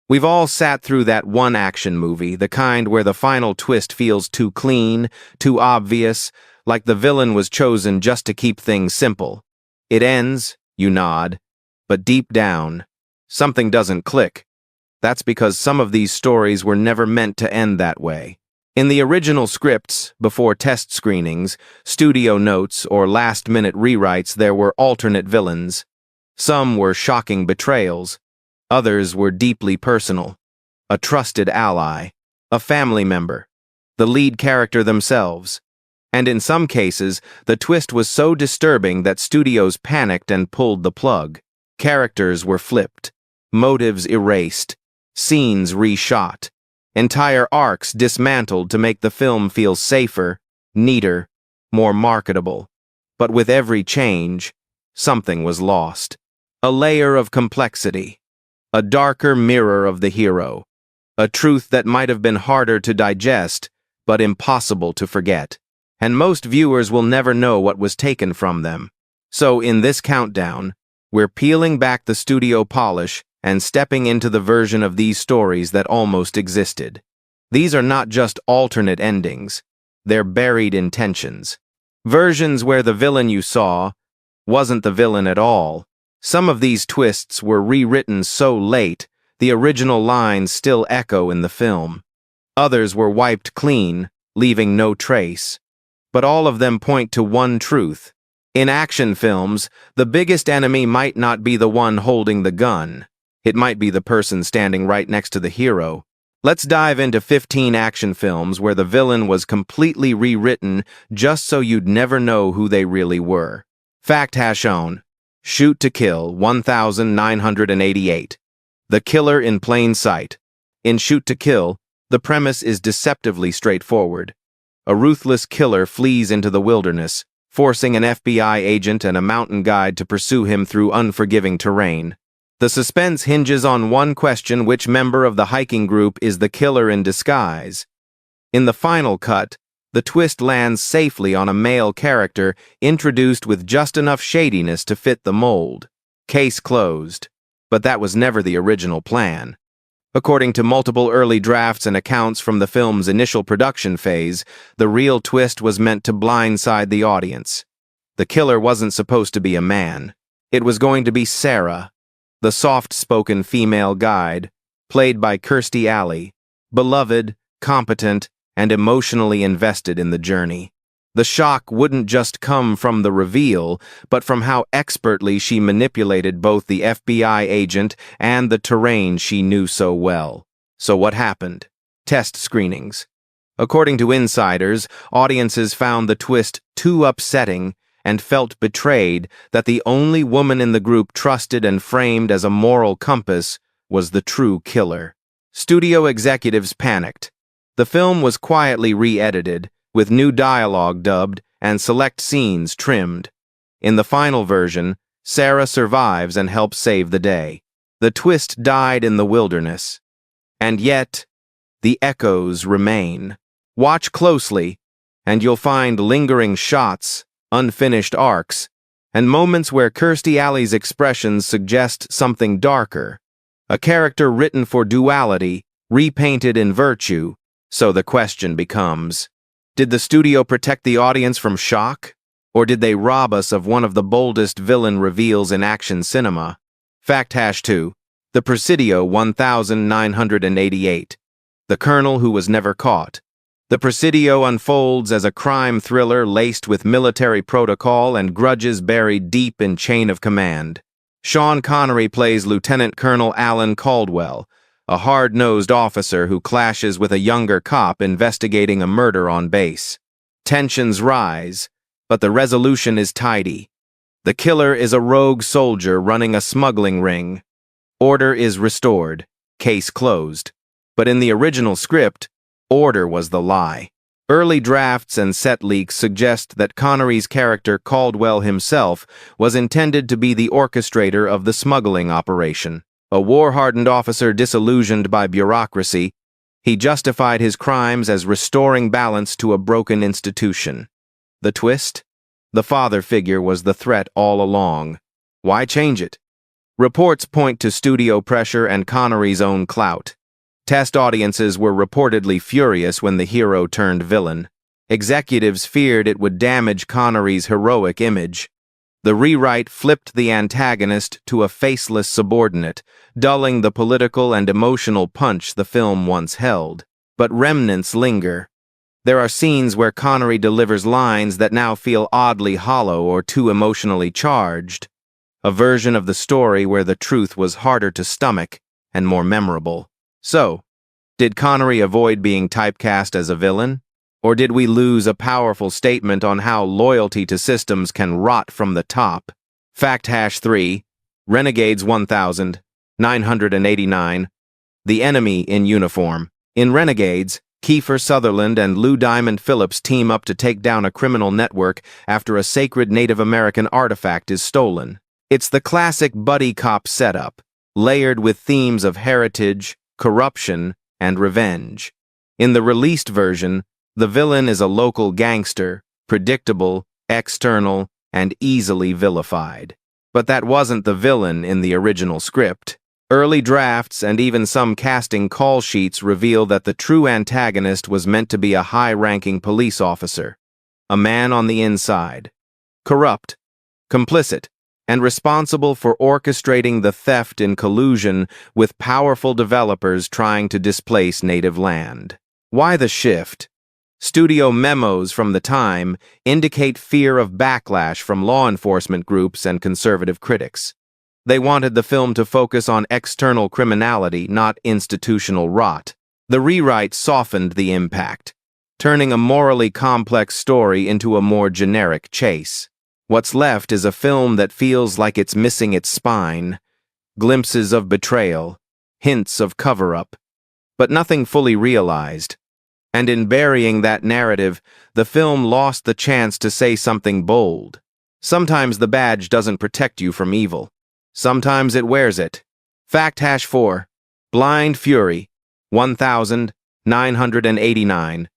We've all sat through that one action movie, the kind where the final twist feels too clean, too obvious, like the villain was chosen just to keep things simple. It ends, you nod, but deep down, something doesn't click. That's because some of these stories were never meant to end that way. In the original scripts, before test screenings, studio notes, or last-minute rewrites, there were alternate villains. Some were shocking betrayals. Others were deeply personal. A trusted ally, a family member, the lead character themselves. And in some cases, the twist was so disturbing that studios panicked and pulled the plug. Characters were flipped, motives erased, scenes reshot, entire arcs dismantled to make the film feel safer, neater, more marketable. But with every change, something was lost. A layer of complexity. A darker mirror of the hero. A truth that might have been harder to digest, but impossible to forget. And most viewers will never know what was taken from them. So in this countdown, we're peeling back the studio polish and stepping into the version of these stories that almost existed. These are not just alternate endings, they're buried intentions. Versions where the villain you saw wasn't the villain at all. Some of these twists were rewritten so late, the original lines still echo in the film. Others were wiped clean, leaving no trace. But all of them point to one truth. In action films, the biggest enemy might not be the one holding the gun. It might be the person standing right next to the hero. Let's dive into 15 action films where the villain was completely rewritten just so you'd never know who they really were. Fact has shown. Shoot to Kill, 1988. The Killer in Plain Sight. In Shoot to Kill, the premise is deceptively straightforward. A ruthless killer flees into the wilderness, forcing an FBI agent and a mountain guide to pursue him through unforgiving terrain. The suspense hinges on one question: which member of the hiking group is the killer in disguise? In the final cut, the twist lands safely on a male character introduced with just enough shadiness to fit the mold. Case closed. But that was never the original plan. According to multiple early drafts and accounts from the film's initial production phase, the real twist was meant to blindside the audience. The killer wasn't supposed to be a man. It was going to be Sarah, the soft-spoken female guide, played by Kirstie Alley, beloved, competent, and emotionally invested in the journey. The shock wouldn't just come from the reveal, but from how expertly she manipulated both the FBI agent and the terrain she knew so well. So what happened? Test screenings. According to insiders, audiences found the twist too upsetting and felt betrayed that the only woman in the group trusted and framed as a moral compass was the true killer. Studio executives panicked. The film was quietly re-edited, with new dialogue dubbed and select scenes trimmed. In the final version, Sarah survives and helps save the day. The twist died in the wilderness. And yet, the echoes remain. Watch closely, and you'll find lingering shots, unfinished arcs, and moments where Kirstie Alley's expressions suggest something darker. A character written for duality, repainted in virtue. So the question becomes, did the studio protect the audience from shock? Or did they rob us of one of the boldest villain reveals in action cinema? Fact hash 2. The Presidio 1988. The Colonel Who Was Never Caught. The Presidio unfolds as a crime thriller laced with military protocol and grudges buried deep in chain of command. Sean Connery plays Lieutenant Colonel Alan Caldwell, a hard-nosed officer who clashes with a younger cop investigating a murder on base. Tensions rise, but the resolution is tidy. The killer is a rogue soldier running a smuggling ring. Order is restored. Case closed. But in the original script, order was the lie. Early drafts and set leaks suggest that Connery's character Caldwell himself was intended to be the orchestrator of the smuggling operation. A war-hardened officer disillusioned by bureaucracy, he justified his crimes as restoring balance to a broken institution. The twist? The father figure was the threat all along. Why change it? Reports point to studio pressure and Connery's own clout. Test audiences were reportedly furious when the hero turned villain. Executives feared it would damage Connery's heroic image. The rewrite flipped the antagonist to a faceless subordinate, dulling the political and emotional punch the film once held. But remnants linger. There are scenes where Connery delivers lines that now feel oddly hollow or too emotionally charged. A version of the story where the truth was harder to stomach and more memorable. So, did Connery avoid being typecast as a villain? Or did we lose a powerful statement on how loyalty to systems can rot from the top? Fact #3, Renegades 1989, The Enemy in Uniform. In Renegades, Kiefer Sutherland and Lou Diamond Phillips team up to take down a criminal network after a sacred Native American artifact is stolen. It's the classic buddy cop setup, layered with themes of heritage, corruption, and revenge. In the released version, the villain is a local gangster, predictable, external, and easily vilified. But that wasn't the villain in the original script. Early drafts and even some casting call sheets reveal that the true antagonist was meant to be a high-ranking police officer, a man on the inside, corrupt, complicit, and responsible for orchestrating the theft in collusion with powerful developers trying to displace native land. Why the shift? Studio memos from the time indicate fear of backlash from law enforcement groups and conservative critics. They wanted the film to focus on external criminality, not institutional rot. The rewrite softened the impact, turning a morally complex story into a more generic chase. What's left is a film that feels like it's missing its spine, glimpses of betrayal, hints of cover-up, but nothing fully realized. And in burying that narrative, the film lost the chance to say something bold. Sometimes the badge doesn't protect you from evil. Sometimes it wears it. Fact #4, Blind Fury, 1989.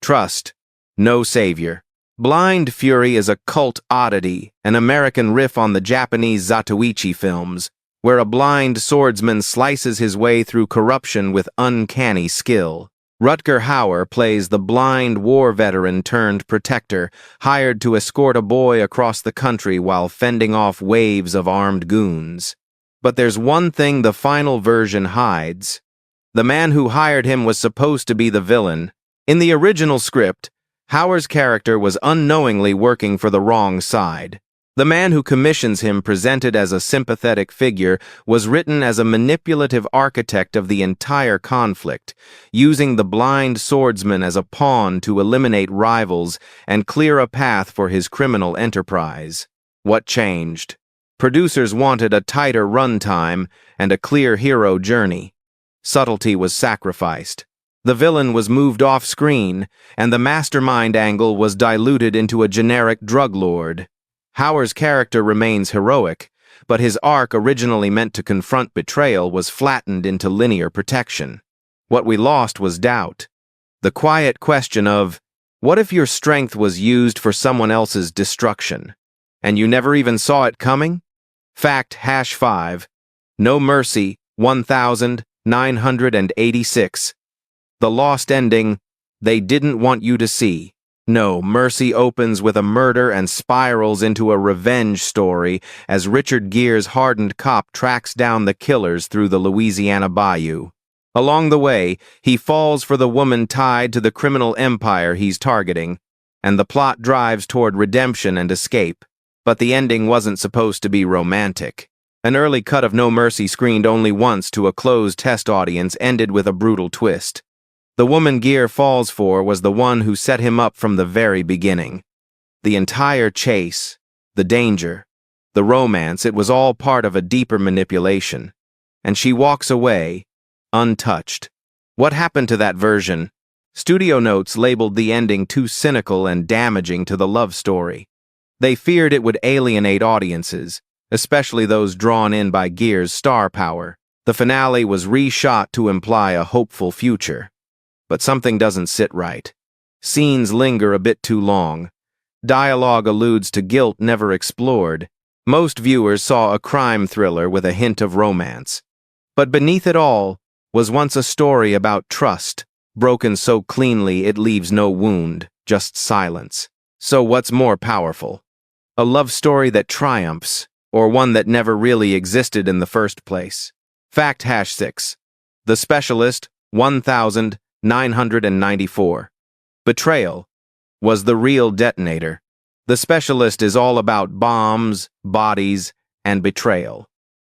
Trust, no savior. Blind Fury is a cult oddity, an American riff on the Japanese Zatoichi films, where a blind swordsman slices his way through corruption with uncanny skill. Rutger Hauer plays the blind war veteran turned protector, hired to escort a boy across the country while fending off waves of armed goons. But there's one thing the final version hides. The man who hired him was supposed to be the villain. In the original script, Hauer's character was unknowingly working for the wrong side. The man who commissions him, presented as a sympathetic figure, was written as a manipulative architect of the entire conflict, using the blind swordsman as a pawn to eliminate rivals and clear a path for his criminal enterprise. What changed? Producers wanted a tighter runtime and a clear hero journey. Subtlety was sacrificed. The villain was moved off-screen, and the mastermind angle was diluted into a generic drug lord. Hauer's character remains heroic, but his arc, originally meant to confront betrayal, was flattened into linear protection. What we lost was doubt. The quiet question of, what if your strength was used for someone else's destruction, and you never even saw it coming? Fact #5, No Mercy, 1986. The lost ending, they didn't want you to see. No Mercy opens with a murder and spirals into a revenge story as Richard Gere's hardened cop tracks down the killers through the Louisiana bayou. Along the way, he falls for the woman tied to the criminal empire he's targeting, and the plot drives toward redemption and escape. But the ending wasn't supposed to be romantic. An early cut of No Mercy, screened only once to a closed test audience, ended with a brutal twist. The woman Gere falls for was the one who set him up from the very beginning. The entire chase, the danger, the romance, it was all part of a deeper manipulation. And she walks away, untouched. What happened to that version? Studio notes labeled the ending too cynical and damaging to the love story. They feared it would alienate audiences, especially those drawn in by Gere's star power. The finale was reshot to imply a hopeful future. But something doesn't sit right. Scenes linger a bit too long. Dialogue alludes to guilt never explored, Most viewers saw a crime thriller with a hint of romance. But beneath it all was once a story about trust, broken so cleanly it leaves no wound, just silence. So what's more powerful? A love story that triumphs, or one that never really existed in the first place? Fact #6. The Specialist, 1994. Betrayal was the real detonator. The Specialist is all about bombs, bodies, and betrayal.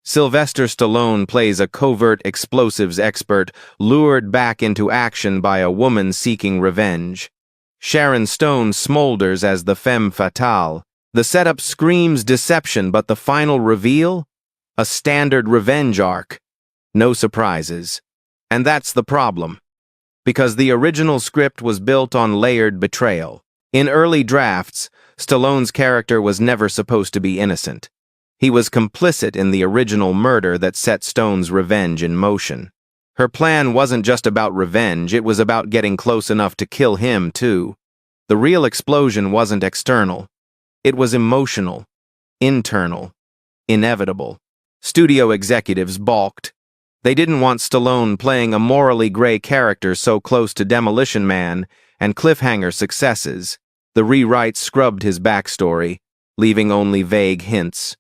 Sylvester Stallone plays a covert explosives expert lured back into action by a woman seeking revenge. Sharon Stone smolders as the femme fatale. The setup screams deception, but the final reveal? A standard revenge arc. No surprises. And that's the problem. Because the original script was built on layered betrayal. In early drafts, Stallone's character was never supposed to be innocent. He was complicit in the original murder that set Stone's revenge in motion. Her plan wasn't just about revenge, it was about getting close enough to kill him, too. The real explosion wasn't external. It was emotional, internal, inevitable. Studio executives balked. They didn't want Stallone playing a morally gray character so close to Demolition Man and cliffhanger successes. The rewrites scrubbed his backstory, leaving only vague hints.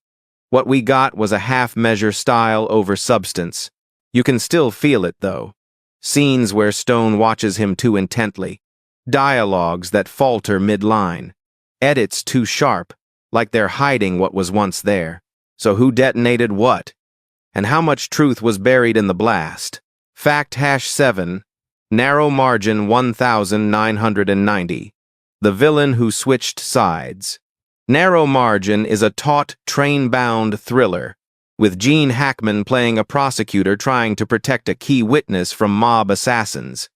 What we got was a half-measure style over substance. You can still feel it, though. Scenes where Stone watches him too intently. Dialogues that falter mid-line. Edits too sharp, like they're hiding what was once there. So who detonated what? And how much truth was buried in the blast? Fact #7. Narrow Margin 1990. The Villain Who Switched Sides. Narrow Margin is a taut, train-bound thriller, with Gene Hackman playing a prosecutor trying to protect a key witness from mob assassins.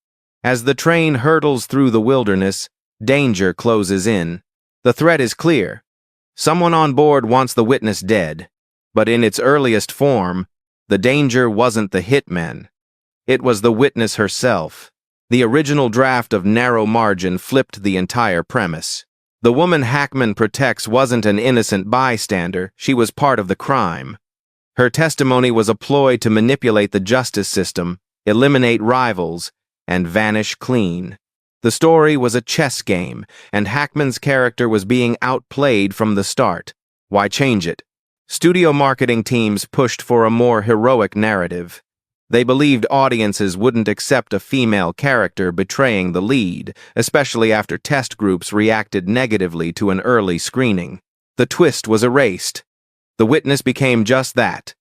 As the train hurtles through the wilderness, danger closes in. The threat is clear. Someone on board wants the witness dead, but in its earliest form, the danger wasn't the hitman. It was the witness herself. The original draft of Narrow Margin flipped the entire premise. The woman Hackman protects wasn't an innocent bystander, she was part of the crime. Her testimony was a ploy to manipulate the justice system, eliminate rivals, and vanish clean. The story was a chess game, and Hackman's character was being outplayed from the start. Why change it? Studio marketing teams pushed for a more heroic narrative. They believed audiences wouldn't accept a female character betraying the lead, especially after test groups reacted negatively to an early screening. The twist was erased. The witness became just that.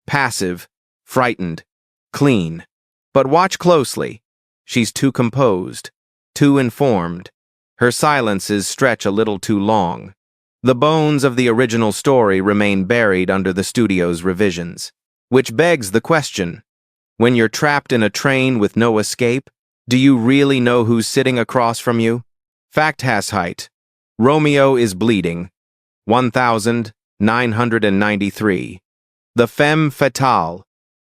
Passive, frightened, clean. But watch closely. She's too composed, too informed. Her silences stretch a little too long. The bones of the original story remain buried under the studio's revisions. Which begs the question, when you're trapped in a train with no escape, do you really know who's sitting across from you? Fact #8. Romeo is Bleeding, 1993. The femme fatale,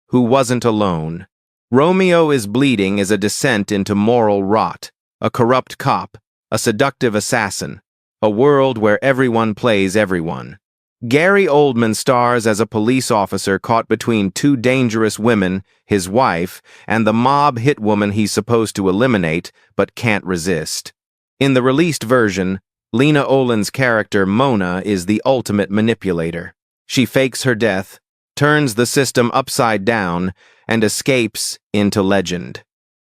who wasn't alone. Romeo is Bleeding is a descent into moral rot, a corrupt cop, a seductive assassin, a world where everyone plays everyone. Gary Oldman stars as a police officer caught between two dangerous women, his wife, and the mob hitwoman he's supposed to eliminate, but can't resist. In the released version, Lena Olin's character Mona is the ultimate manipulator. She fakes her death, turns the system upside down, and escapes into legend.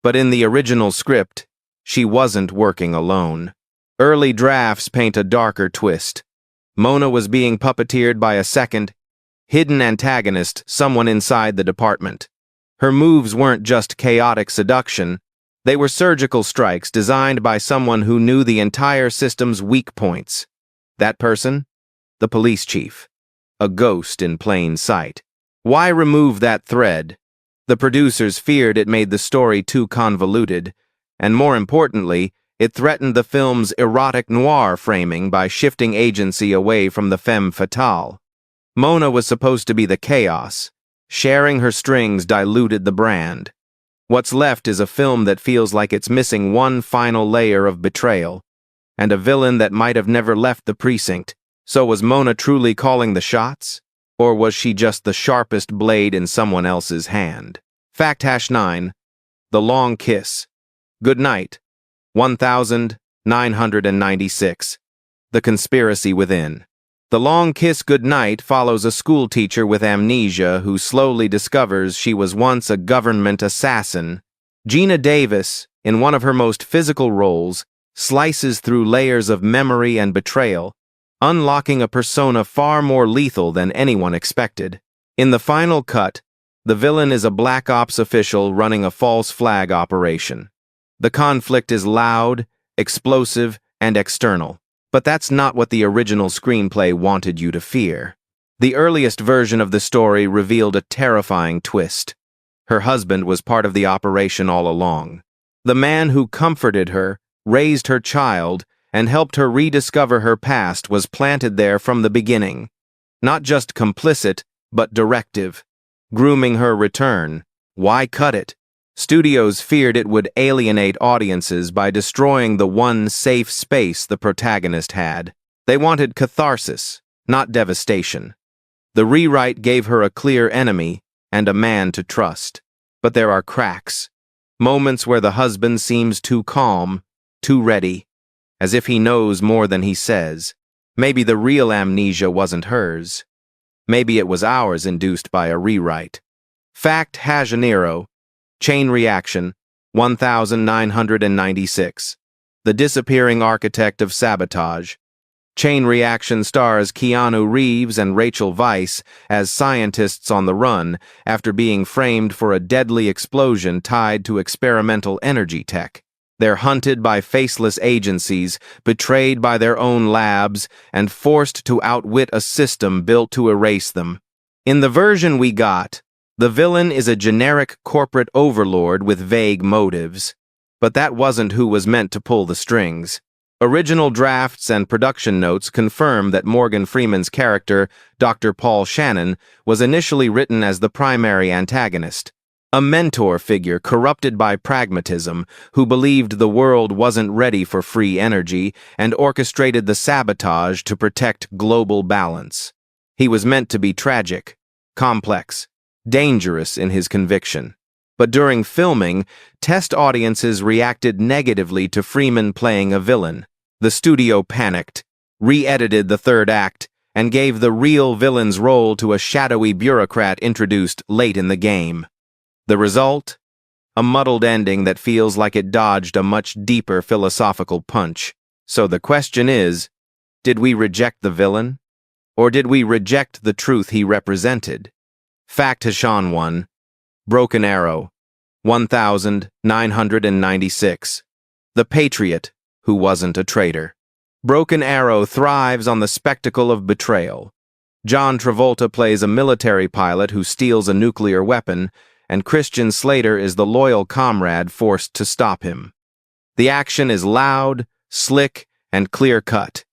But in the original script, she wasn't working alone. Early drafts paint a darker twist. Mona was being puppeteered by a second, hidden antagonist, someone inside the department. Her moves weren't just chaotic seduction, they were surgical strikes designed by someone who knew the entire system's weak points. That person? The police chief. A ghost in plain sight. Why remove that thread? The producers feared it made the story too convoluted, and more importantly, it threatened the film's erotic noir framing by shifting agency away from the femme fatale. Mona was supposed to be the chaos. Sharing her strings diluted the brand. What's left is a film that feels like it's missing one final layer of betrayal, and a villain that might have never left the precinct. So was Mona truly calling the shots? Or was she just the sharpest blade in someone else's hand? Fact #9. The Long Kiss. Good night. 1996. The Conspiracy Within. The Long Kiss Goodnight follows a schoolteacher with amnesia who slowly discovers she was once a government assassin. Gina Davis, in one of her most physical roles, slices through layers of memory and betrayal, unlocking a persona far more lethal than anyone expected. In the final cut, the villain is a Black Ops official running a false flag operation. The conflict is loud, explosive, and external. But that's not what the original screenplay wanted you to fear. The earliest version of the story revealed a terrifying twist. Her husband was part of the operation all along. The man who comforted her, raised her child, and helped her rediscover her past was planted there from the beginning. Not just complicit, but directive. Grooming her return. Why cut it? Studios feared it would alienate audiences by destroying the one safe space the protagonist had. They wanted catharsis, not devastation. The rewrite gave her a clear enemy and a man to trust. But there are cracks. Moments where the husband seems too calm, too ready, as if he knows more than he says. Maybe the real amnesia wasn't hers. Maybe it was ours induced by a rewrite. Fact #0. Chain Reaction, 1996. The Disappearing Architect of Sabotage. Chain Reaction stars Keanu Reeves and Rachel Weisz as scientists on the run after being framed for a deadly explosion tied to experimental energy tech. They're hunted by faceless agencies, betrayed by their own labs, and forced to outwit a system built to erase them. In the version we got, the villain is a generic corporate overlord with vague motives. But that wasn't who was meant to pull the strings. Original drafts and production notes confirm that Morgan Freeman's character, Dr. Paul Shannon, was initially written as the primary antagonist. A mentor figure corrupted by pragmatism, who believed the world wasn't ready for free energy and orchestrated the sabotage to protect global balance. He was meant to be tragic, complex, dangerous in his conviction. But during filming, test audiences reacted negatively to Freeman playing a villain. The studio panicked, re-edited the third act, and gave the real villain's role to a shadowy bureaucrat introduced late in the game. The result? A muddled ending that feels like it dodged a much deeper philosophical punch. So the question is, did we reject the villain? Or did we reject the truth he represented? Fact #1. Broken Arrow, 1996. The Patriot Who Wasn't a Traitor. Broken Arrow thrives on the spectacle of betrayal. John Travolta plays a military pilot who steals a nuclear weapon, and Christian Slater is the loyal comrade forced to stop him. The action is loud, slick, and clear-cut.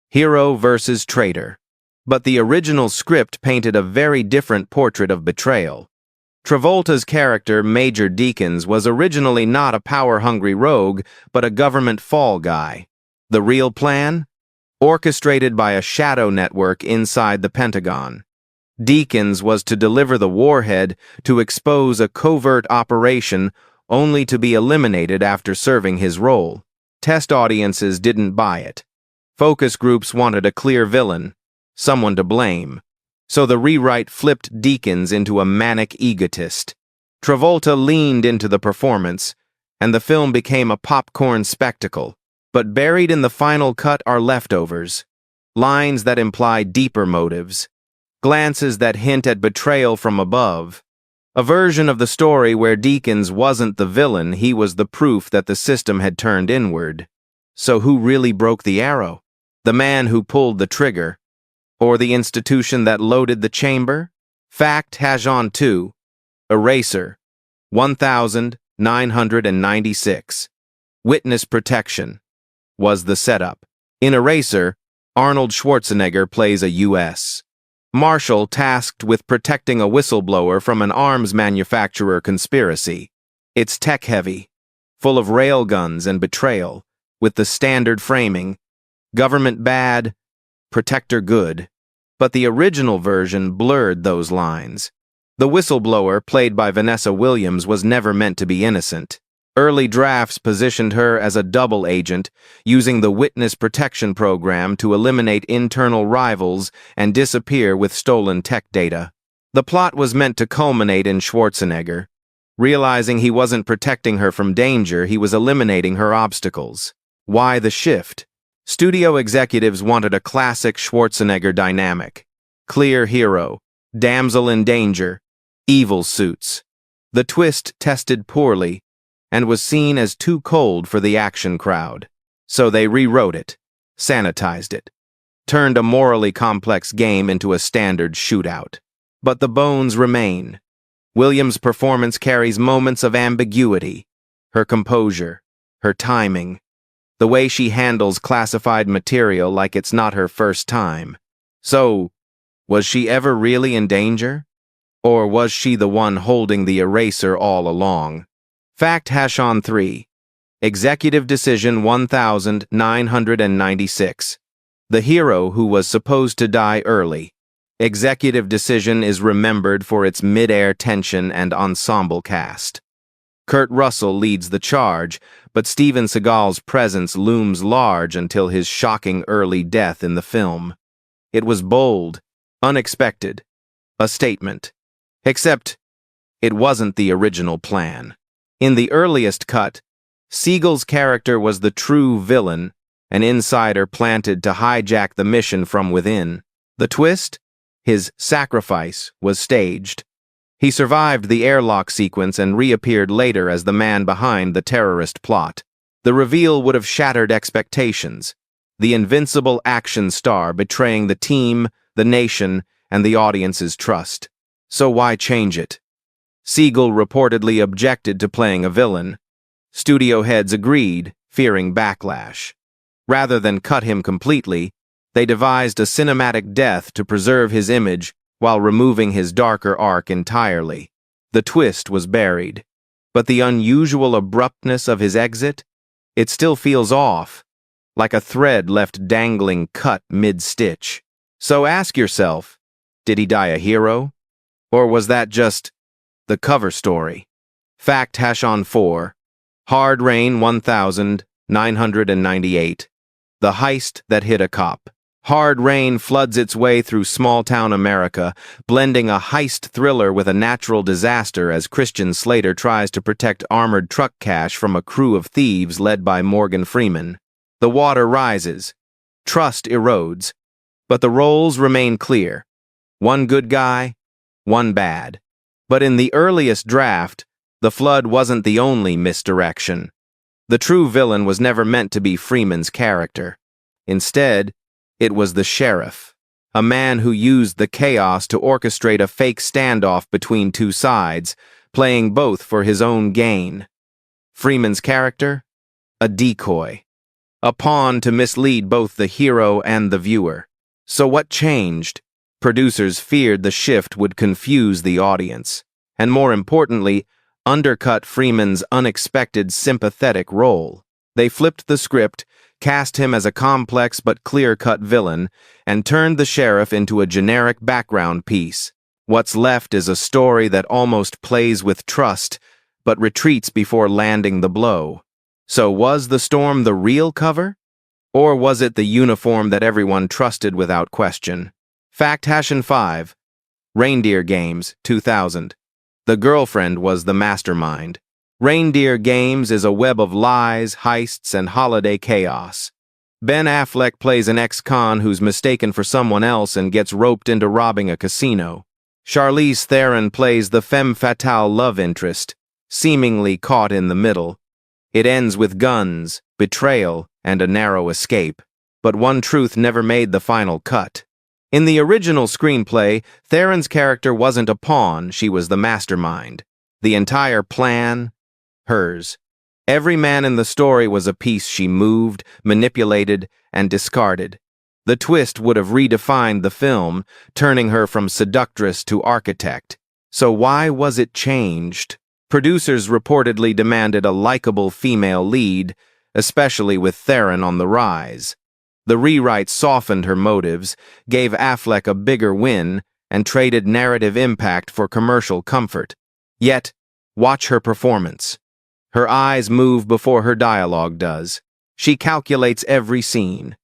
Hero versus traitor. But the original script painted a very different portrait of betrayal. Travolta's character, Major Deakins, was originally not a power-hungry rogue, but a government fall guy. The real plan? Orchestrated by a shadow network inside the Pentagon. Deakins was to deliver the warhead to expose a covert operation only to be eliminated after serving his role. Test audiences didn't buy it. Focus groups wanted a clear villain, someone to blame. So the rewrite flipped Deakins into a manic egotist. Travolta leaned into the performance, and the film became a popcorn spectacle. But buried in the final cut are leftovers. Lines that imply deeper motives. Glances that hint at betrayal from above. A version of the story where Deakins wasn't the villain, he was the proof that the system had turned inward. So who really broke the arrow? The man who pulled the trigger? Or the institution that loaded the chamber? Fact #2. Eraser, 1996. Witness protection was the setup. In Eraser, Arnold Schwarzenegger plays a U.S. Marshal tasked with protecting a whistleblower from an arms manufacturer conspiracy. It's tech-heavy, full of railguns and betrayal, with the standard framing: government bad, protector good, but the original version blurred those lines. The whistleblower, played by Vanessa Williams, was never meant to be innocent. Early drafts positioned her as a double agent, using the Witness Protection Program to eliminate internal rivals and disappear with stolen tech data. The plot was meant to culminate in Schwarzenegger. Realizing he wasn't protecting her from danger, he was eliminating her obstacles. Why the shift? Studio executives wanted a classic Schwarzenegger dynamic. Clear hero, damsel in danger, evil suits. The twist tested poorly and was seen as too cold for the action crowd. So they rewrote it, sanitized it, turned a morally complex game into a standard shootout. But the bones remain. Williams' performance carries moments of ambiguity. Her composure, her timing, the way she handles classified material like it's not her first time. So, was she ever really in danger? Or was she the one holding the eraser all along? Fact-3. Executive Decision 1996. The hero who was supposed to die early. Executive Decision is remembered for its mid-air tension and ensemble cast. Kurt Russell leads the charge, but Steven Seagal's presence looms large until his shocking early death in the film. It was bold, unexpected, a statement. Except, it wasn't the original plan. In the earliest cut, Seagal's character was the true villain, an insider planted to hijack the mission from within. The twist? His sacrifice was staged. He survived the airlock sequence and reappeared later as the man behind the terrorist plot. The reveal would have shattered expectations. The invincible action star betraying the team, the nation, and the audience's trust. So why change it? Seagal reportedly objected to playing a villain. Studio heads agreed, fearing backlash. Rather than cut him completely, they devised a cinematic death to preserve his image while removing his darker arc entirely. The twist was buried, but the unusual abruptness of his exit, it still feels off, like a thread left dangling cut mid-stitch. So ask yourself, did he die a hero? Or was that just the cover story? Fact-4. Hard Rain 1998. The heist that hit a cop. Hard Rain floods its way through small-town America, blending a heist thriller with a natural disaster as Christian Slater tries to protect armored truck cash from a crew of thieves led by Morgan Freeman. The water rises. Trust erodes. But the roles remain clear. One good guy, one bad. But in the earliest draft, the flood wasn't the only misdirection. The true villain was never meant to be Freeman's character. Instead, it was the sheriff, a man who used the chaos to orchestrate a fake standoff between two sides, playing both for his own gain. Freeman's character? A decoy. A pawn to mislead both the hero and the viewer. So what changed? Producers feared the shift would confuse the audience, and more importantly, undercut Freeman's unexpected sympathetic role. They flipped the script, cast him as a complex but clear-cut villain, and turned the sheriff into a generic background piece. What's left is a story that almost plays with trust, but retreats before landing the blow. So was the storm the real cover? Or was it the uniform that everyone trusted without question? Fact-5. Reindeer Games, 2000. The girlfriend was the mastermind. Reindeer Games is a web of lies, heists, and holiday chaos. Ben Affleck plays an ex-con who's mistaken for someone else and gets roped into robbing a casino. Charlize Theron plays the femme fatale love interest, seemingly caught in the middle. It ends with guns, betrayal, and a narrow escape. But one truth never made the final cut. In the original screenplay, Theron's character wasn't a pawn, she was the mastermind. The entire plan, hers. Every man in the story was a piece she moved, manipulated, and discarded. The twist would have redefined the film, turning her from seductress to architect. So why was it changed? Producers reportedly demanded a likable female lead, especially with Theron on the rise. The rewrites softened her motives, gave Affleck a bigger win, and traded narrative impact for commercial comfort. Yet, watch her performance. Her eyes move before her dialogue does. She calculates every scene,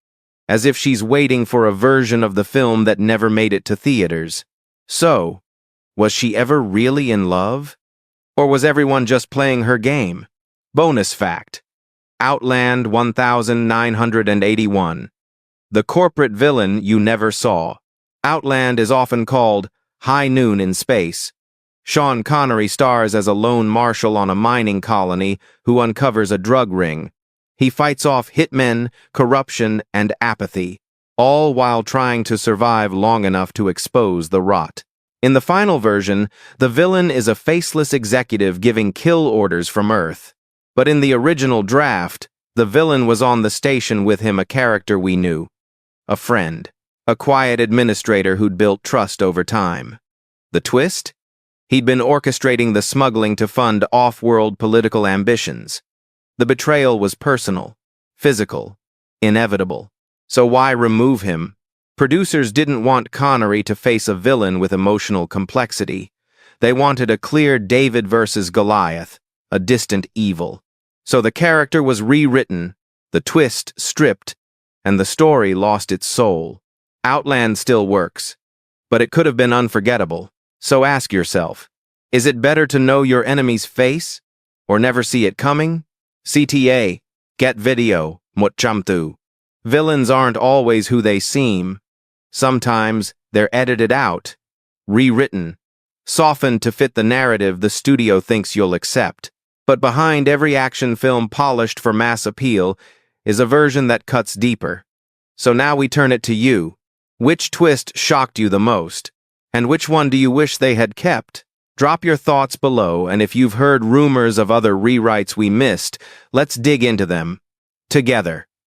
as if she's waiting for a version of the film that never made it to theaters. So, was she ever really in love? Or was everyone just playing her game? Bonus fact: Outland 1981. The corporate villain you never saw. Outland is often called High Noon in Space. Sean Connery stars as a lone marshal on a mining colony who uncovers a drug ring. He fights off hitmen, corruption, and apathy, all while trying to survive long enough to expose the rot. In the final version, the villain is a faceless executive giving kill orders from Earth. But in the original draft, the villain was on the station with him, a character we knew. A friend. A quiet administrator who'd built trust over time. The twist? He'd been orchestrating the smuggling to fund off-world political ambitions. The betrayal was personal, physical, inevitable. So why remove him? Producers didn't want Connery to face a villain with emotional complexity. They wanted a clear David versus Goliath, a distant evil. So the character was rewritten, the twist stripped, and the story lost its soul. Outland still works, but it could have been unforgettable. So ask yourself, is it better to know your enemy's face, or never see it coming? CTA, get video, mutchamtu. Villains aren't always who they seem. Sometimes they're edited out, rewritten, softened to fit the narrative the studio thinks you'll accept. But behind every action film polished for mass appeal is a version that cuts deeper. So now we turn it to you. Which twist shocked you the most? And which one do you wish they had kept? Drop your thoughts below, and if you've heard rumors of other rewrites we missed, let's dig into them together.